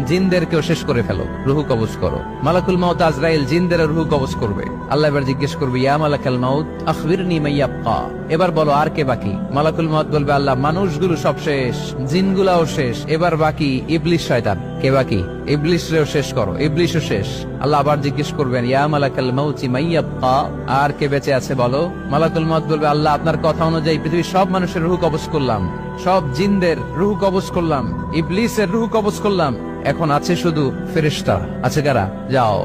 জিনদেরকেও শেষ করে ফেলো, রুহু কবজ করো। মালাকুল মাউত আজরাইল জিনদের রুহু কবজ করবে। আল্লাহ এবার জিজ্ঞেস করবে, ইয়া মালাকাল মাউত আখবিরনি মা ইয়াবকা, এবার বলো আর কে বাকি? মালাকুল মাউত বলবে, আল্লাহ মানুষগুলো সব শেষ, জিনগুলাও শেষ, এবার বাকি ইবলিস শয়তান। কে বাকি? ইবলিসরেও শেষ করো, ইবলিসও শেষ। আল্লাহ আবার জিজ্ঞেস করবেন, ইয়া মালাকাল মাউতি মা ইয়াবকা, আর কে বেঁচে আছে বলো? মালাকুল মাউত বলবে, আল্লাহ আপনার কথা অনুযায়ী পৃথিবীর সব মানুষের রুহু কবজ করলাম, সব জিনদের রুহু কবজ করলাম, ইবলিসের রুহু কবজ করলাম, এখন আছে শুধু ফেরেশতা। আছে কারা? যাও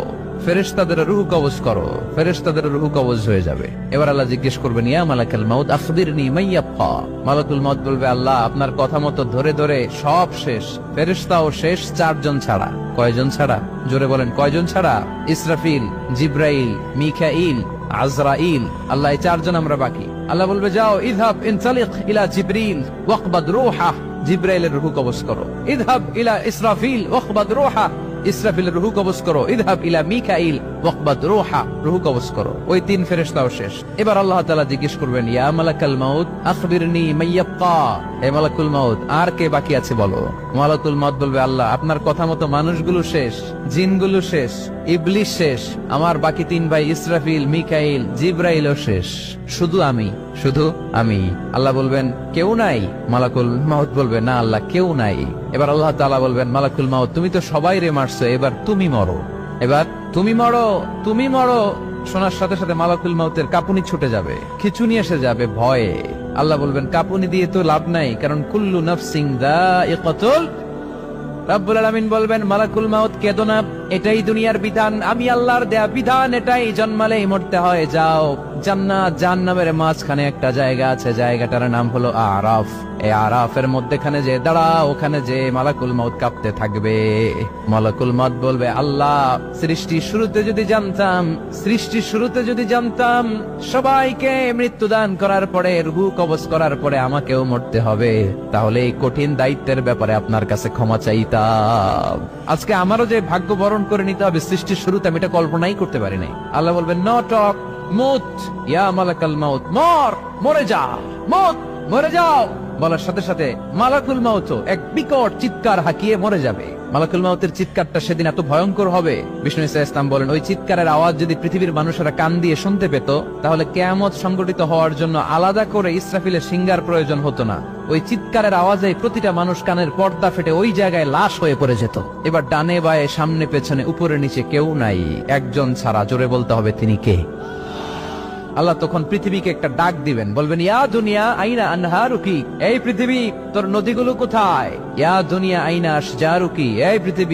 ফেরেশতাদের রুহু কবজ করো। ফেরেশতাদের রুহু কবজ হয়ে যাবে। এবার আল্লাহ জিজ্ঞেস করবেন, ইয়া মালাকাল মাউত আখবিরনি মা ইয়াবকা। মালাকুল মাউত বলবে, আল্লাহ আপনার কথা মতো ধরে ধরে সব শেষ, ফেরেশতাও শেষ, 4 জন ছাড়া। কয়জন ছাড়া? জোরে বলেন, কয়জন ছাড়া? ইসরাফিল, জিব্রাইল, মিকাইল, আজরাইল। আল্লাহ এই 4 জন আমরা বাকি। আল্লাহ বলবে, যাও ইযহাব ইনতালিক ইলা জিবরিল ওয়াকবাদ রূহা, জিব্রাইলের রুহু কবজ করো। ইযহাব ইলা ইসরাফিল ওয়াকবাদ রূহা, ইসরাফিলের রুহু কবজ করো। ইযহাব ইলা মিকাইল ওয়াকবাদ রূহা, রুহু কবজ করো। ওই 3 ফেরেশতাও শেষ। এবার আল্লাহ তাআলা জিজ্ঞেস করবেন, ইয়া মালাকাল মাউত আখবিরনি মা ইয়াবকা, হে মালাকুল মাউত আর কে বাকি আছে বলো? মালাকুল মাউত বলবে, আল্লাহ আপনার কথা মতো মানুষগুলো শেষ, জিনগুলো শেষ, ইবলিস শেষ, আমার বাকি 3 ভাই ইসরাফিল, মিকাইল, জিব্রাইলও শেষ, শুধু আমি, শুধু আমি। আল্লাহ বলবেন, কেউ নাই? মালাকুল মাউত বলবে, না আল্লাহ কেউ নাই। এবার আল্লাহ তাআলা বলবেন, মালাকুল মাউত তুমি তো সবাই রে মারছো, এবার তুমি মরো, এবার তুমি মরো, তুমি মরো। শোনার সাথে সাথে মালাকুল মাউতের কাঁপুনি ছুটে যাবে, খিঁচুনি এসে যাবে ভয়ে। আল্লাহ বলবেন, কাঁপুনি দিয়ে তো লাভ নাই, কারণ কুল্লু নাফসিন যায়িকাতুল। রব্বুল আলামিন বলবেন, মালাকুল মাউত কেঁদো না, এটাই দুনিয়ার বিধান, আমি আল্লাহর দেয়া বিধান, এটাই, জন্মালেই মরতে হয়। যাও, জান্নাত জাহান্নামের মাঝখানে একটা জায়গা আছে, জায়গাটার নাম হলো আরাফ। এই আরাফের মধ্যখানে যে দাঁড়াও, ওখানে যে মালাকুল মাউত কাঁপতে থাকবে। মালাকুল মাউত বলবে, আল্লাহ সৃষ্টির শুরুতে যদি জানতাম, সৃষ্টির শুরুতে যদি জানতাম সবাইকে মৃত্যুদান করার পরে, রুহু কবজ করার পরে আমাকেও মরতে হবে, তাহলে এই কঠিন দায়িত্বের ব্যাপারে আপনার কাছে ক্ষমা চাইতাম। আজকে আমারও যে ভাগ্য বরণ করে নিতে হবে সৃষ্টির শুরুতে, আমি এটা কল্পনাই করতে পারি নাই। আল্লাহ বলবেন, নো টক, মুত ইয়া মালাকাল মাউত, মর, মরে যা, মুত, মরে যাও। বলার সাথে সাথে মালাকুল মাউত এক বিকট চিৎকার হাঁকিয়ে মরে যাবে। মালাকুল মাউতের চিৎকারটা সেদিন এত ভয়ঙ্কর হবে, বিষ্ণু ঈসা ইসলাম বলেন, ওই চিৎকারের আওয়াজ যদি পৃথিবীর মানুষেরা কান দিয়ে শুনতে পেত, তাহলে কিয়ামত সংগঠিত হওয়ার জন্য আলাদা করে ইসরাফিলের সিঙ্গার প্রয়োজন হতো না। ওই চিৎকারের আওয়াজে প্রতিটা মানুষ কানের পর্দা ফেটে ওই জায়গায় লাশ হয়ে পড়ে যেত। এবার ডানে বায়ে সামনে পেছনে উপরে নিচে কেউ নাই, একজন ছাড়া। জোরে বলতে হবে, তিনি কে? আল্লাহ তখন পৃথিবীকে একটা ডাক দিবেন, বলবেন, ইয়া দুনিয়া আইনা আনহারুকি, এই পৃথিবী তোর নদীগুলো কোথায়? ইয়া দুনিয়া আইনা আশজারুকি, এই পৃথিবী